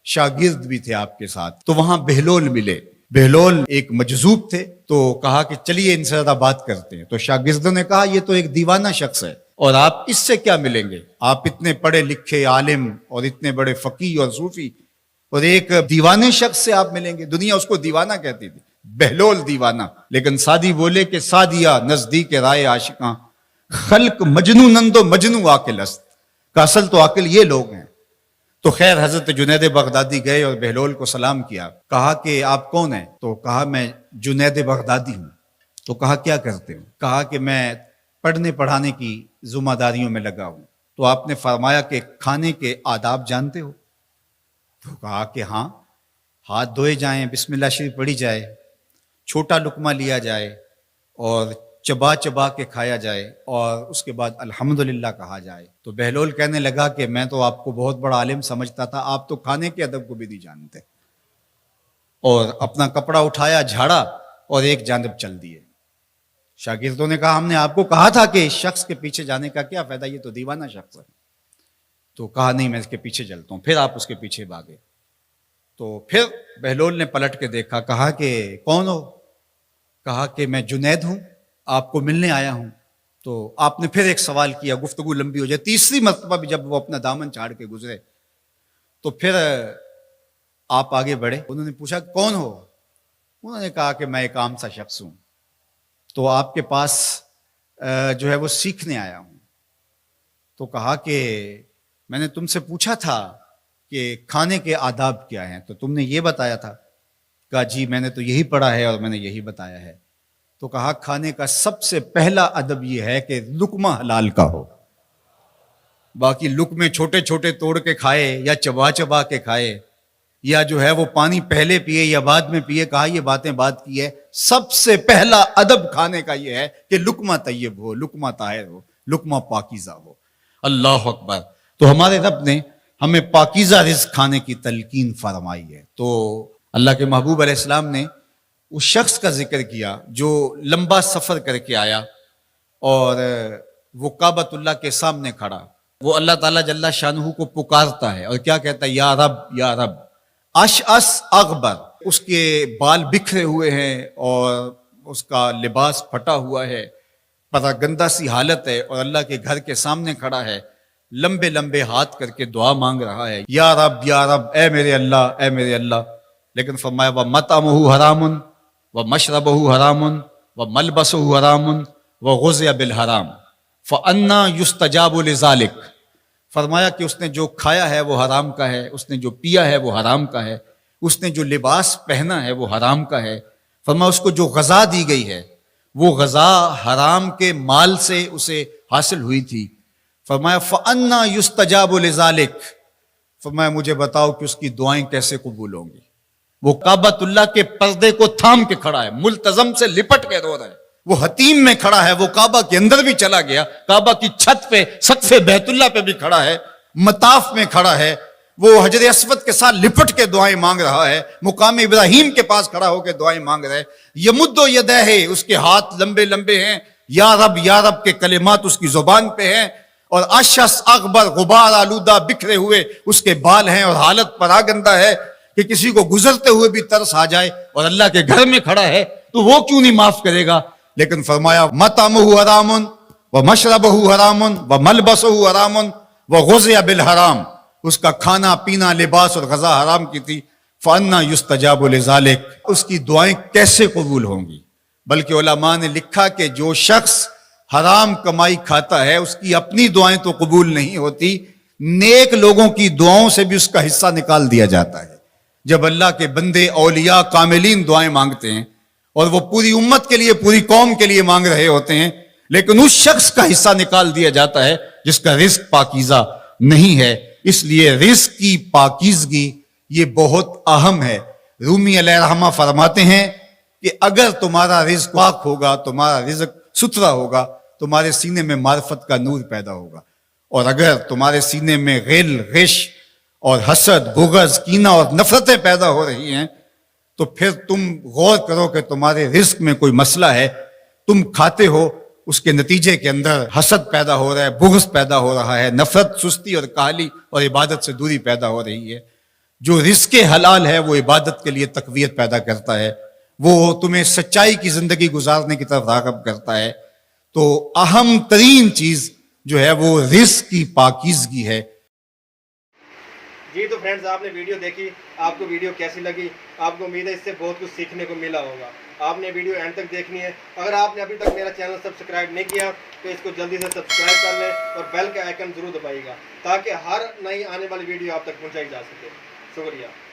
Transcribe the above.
شاگرد بھی تھے آپ کے ساتھ، تو وہاں بہلول ملے۔ بہلول ایک مجذوب تھے، تو کہا کہ چلیے ان سے زیادہ بات کرتے ہیں۔ تو شاگردوں نے کہا یہ تو ایک دیوانہ شخص ہے اور آپ اس سے کیا ملیں گے؟ آپ اتنے پڑھے لکھے عالم اور اتنے بڑے فقیہ اور صوفی، اور ایک دیوانے شخص سے آپ ملیں گے؟ دنیا اس کو دیوانہ کہتی تھی، بہلول دیوانہ۔ لیکن سعدی بولے کہ سعدیہ نزدیک رائے عاشقاں، خلق مجنو نندو مجنو عاقل است، کا اصل تو عاقل یہ لوگ ہیں۔ تو خیر حضرت جنید بغدادی گئے اور بہلول کو سلام کیا، کہا کہ آپ کون ہیں؟ تو کہا میں جنید بغدادی ہوں۔ تو کہا کیا کرتے ہو؟ کہا کہ میں پڑھنے پڑھانے کی ذمہ داریوں میں لگا ہوں۔ تو آپ نے فرمایا کہ کھانے کے آداب جانتے ہو؟ تو کہا کہ ہاں، ہاتھ دھوئے جائیں، بسم اللہ شریف پڑھی جائے، چھوٹا لقمہ لیا جائے اور چبا چبا کے کھایا جائے، اور اس کے بعد الحمدللہ کہا جائے۔ تو بہلول کہنے لگا کہ میں تو آپ کو بہت بڑا عالم سمجھتا تھا، آپ تو کھانے کے ادب کو بھی نہیں جانتے۔ اور اپنا کپڑا اٹھایا، جھاڑا اور ایک جانب چل دیے۔ شاگردوں نے کہا ہم نے آپ کو کہا تھا کہ اس شخص کے پیچھے جانے کا کیا فائدہ، یہ تو دیوانہ شخص ہے۔ تو کہا نہیں میں اس کے پیچھے چلتا ہوں۔ پھر آپ اس کے پیچھے بھاگے۔ تو پھر بہلول نے پلٹ کے دیکھا، کہا کہ کون ہو؟ کہا کہ میں جنید ہوں، آپ کو ملنے آیا ہوں۔ تو آپ نے پھر ایک سوال کیا، گفتگو لمبی ہو جائے۔ تیسری مرتبہ بھی جب وہ اپنا دامن چاڑ کے گزرے تو پھر آپ آگے بڑھے۔ انہوں نے پوچھا کون ہو؟ انہوں نے کہا کہ میں ایک عام سا شخص ہوں، تو آپ کے پاس جو ہے وہ سیکھنے آیا ہوں۔ تو کہا کہ میں نے تم سے پوچھا تھا کہ کھانے کے آداب کیا ہیں، تو تم نے یہ بتایا تھا۔ کہا جی میں نے تو یہی پڑھا ہے اور میں نے یہی بتایا ہے۔ تو کہا کھانے کا سب سے پہلا ادب یہ ہے کہ لقمہ حلال کا ہو، باقی لقمے چھوٹے چھوٹے توڑ کے کھائے یا چبا چبا کے کھائے یا جو ہے وہ پانی پہلے پیے یا بعد میں پیے، کہا یہ باتیں بات کی ہے۔ سب سے پہلا ادب کھانے کا یہ ہے کہ لقمہ طیب ہو، لقمہ طاہر ہو، لقمہ پاکیزہ ہو۔ اللہ اکبر۔ تو ہمارے رب نے ہمیں پاکیزہ رزق کھانے کی تلقین فرمائی ہے۔ تو اللہ کے محبوب علیہ السلام نے اس شخص کا ذکر کیا جو لمبا سفر کر کے آیا اور وہ کعبۃ اللہ کے سامنے کھڑا، وہ اللہ تعالیٰ جل شانہ کو پکارتا ہے اور کیا کہتا ہے؟ یا رب یا رب، اشعث اغبر، اس کے بال بکھرے ہوئے ہیں اور اس کا لباس پھٹا ہوا ہے، پراگندہ سی حالت ہے، اور اللہ کے گھر کے سامنے کھڑا ہے، لمبے لمبے ہاتھ کر کے دعا مانگ رہا ہے، یا رب اے میرے اللہ، اے میرے اللہ۔ لیکن فرمایا وَمَطْعَمُهُ حَرَامٌ وَمَشْرَبُهُ حَرَامٌ وَمَلْبَسُهُ حَرَامٌ وَغُذِّيَ بِالْحَرَامِ فَأَنَّىٰ يُسْتَجَابُ لِذَٰلِكَ۔ فرمایا کہ اس نے جو کھایا ہے وہ حرام کا ہے، اس نے جو پیا ہے وہ حرام کا ہے، اس نے جو لباس پہنا ہے وہ حرام کا ہے۔ فرمایا اس کو جو غذا دی گئی ہے وہ غذا حرام کے مال سے اسے حاصل ہوئی تھی۔ فرمایا فَأَنَّىٰ يُسْتَجَابُ لِذَٰلِكَ۔ فرمایا مجھے بتاؤ کہ اس کی دعائیں کیسے قبول ہوں گی؟ وہ کعبۃ اللہ کے پردے کو تھام کے کھڑا ہے، ملتزم سے لپٹ کے رو رہا ہے، وہ حتیم میں کھڑا ہے، وہ کعبہ کے اندر بھی چلا گیا، کعبہ کی چھت پہ سقف بیت اللہ پہ بھی کھڑا ہے، مطاف میں کھڑا ہے، وہ حجر اسود کے ساتھ لپٹ کے دعائیں مانگ رہا ہے، مقام ابراہیم کے پاس کھڑا ہو کے دعائیں مانگ رہا ہے۔ یمد یدہ، اس کے ہاتھ لمبے لمبے ہیں، یا رب کے کلمات اس کی زبان پہ ہیں، اور اشعث اغبر، غبار آلودہ بکھرے ہوئے اس کے بال ہیں، اور حالت پراگندہ ہے کہ کسی کو گزرتے ہوئے بھی ترس آ جائے، اور اللہ کے گھر میں کھڑا ہے تو وہ کیوں نہیں معاف کرے گا؟ لیکن فرمایا مطعمہ حرام ومشربہ حرام وملبسہ حرام وغذی بالحرام، اس کا کھانا پینا لباس اور غذا حرام کی تھی۔ فأنا یستجاب لذالک، اس کی دعائیں کیسے قبول ہوں گی؟ بلکہ علماء نے لکھا کہ جو شخص حرام کمائی کھاتا ہے اس کی اپنی دعائیں تو قبول نہیں ہوتی، نیک لوگوں کی دعاؤں سے بھی اس کا حصہ نکال دیا جاتا ہے۔ جب اللہ کے بندے اولیاء کاملین دعائیں مانگتے ہیں اور وہ پوری امت کے لیے، پوری قوم کے لیے مانگ رہے ہوتے ہیں، لیکن اس شخص کا حصہ نکال دیا جاتا ہے جس کا رزق پاکیزہ نہیں ہے۔ اس لیے رزق کی پاکیزگی یہ بہت اہم ہے۔ رومی علیہ الرحمہ فرماتے ہیں کہ اگر تمہارا رزق پاک ہوگا، تمہارا رزق ستھرا ہوگا، تمہارے سینے میں معرفت کا نور پیدا ہوگا، اور اگر تمہارے سینے میں غل، غش اور حسد، بغض، کینہ اور نفرتیں پیدا ہو رہی ہیں تو پھر تم غور کرو کہ تمہارے رزق میں کوئی مسئلہ ہے۔ تم کھاتے ہو، اس کے نتیجے کے اندر حسد پیدا ہو رہا ہے، بغض پیدا ہو رہا ہے، نفرت، سستی اور کاہلی اور عبادت سے دوری پیدا ہو رہی ہے۔ جو رزق حلال ہے وہ عبادت کے لیے تقویت پیدا کرتا ہے، وہ تمہیں سچائی کی زندگی گزارنے کی طرف راغب کرتا ہے۔ تو اہم ترین چیز جو ہے وہ رزق کی پاکیزگی ہے۔ جی تو فرینڈز، آپ نے ویڈیو دیکھی، آپ کو ویڈیو کیسی لگی؟ آپ کو امید ہے اس سے بہت کچھ سیکھنے کو ملا ہوگا۔ آپ نے ویڈیو اینڈ تک دیکھنی ہے۔ اگر آپ نے ابھی تک میرا چینل سبسکرائب نہیں کیا تو اس کو جلدی سے سبسکرائب کر لیں اور بیل کا آئیکن ضرور دبائیے گا تاکہ ہر نئی آنے والی ویڈیو آپ تک پہنچائی جا سکے۔ شکریہ۔